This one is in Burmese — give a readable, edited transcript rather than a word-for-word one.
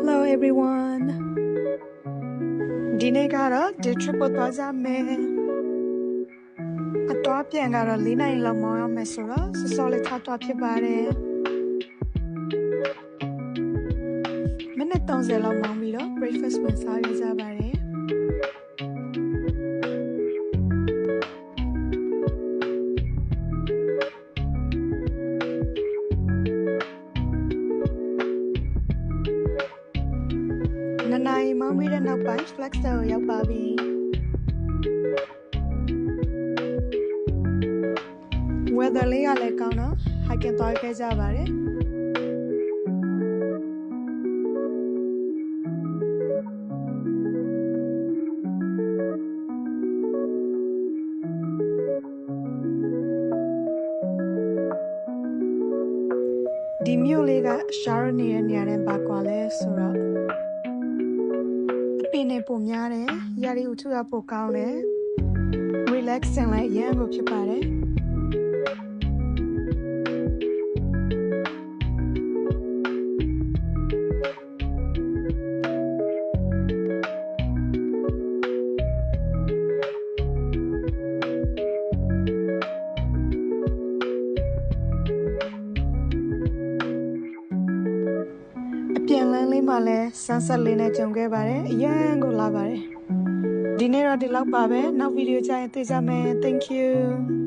Hello everyone. ဒီနေ့ကတော့ဒီ trip ကိုသွားကြမယ်အတော့ပြန်ကတော့4နိုင်လောက်မောင်းရမယ်ဆိုတော့စောစောလေးထားတော့ဖြစ်ပါတယ်မိနစ်30လောက်မောင်းပြီးတော့ breakfast ဝင်စားရကြပါတယ်နိုင်မောင်းပြီးတဲ့နောက်ပိုင်း flex ကိုရောက်ပါပြီweather လေးကလည်းကောင်းတော့ hiking သွားခဲ့ကြပါတယ်ဒီမြို့လေးက Sharon နေတဲ့နေရာနဲ့ပါကွာလဲဆိုတော့ပင်နေပုံများတယ်ရာရီဥထုရပိုကောင်းတယ် relaxing လိုက်ရမ်းကိုဖြစ်ပါတယ်ပြန်လန်းလေးမှာလဲ sunset လေးနဲ့ကြုံခဲ့ပါတယ်အရန်ကိုလာပါတယ်ဒီနေ့တော့ဒီလောက်ပါပဲနောက်ဗီဒီယိုကြရင်တွေ့ကြမယ် thank you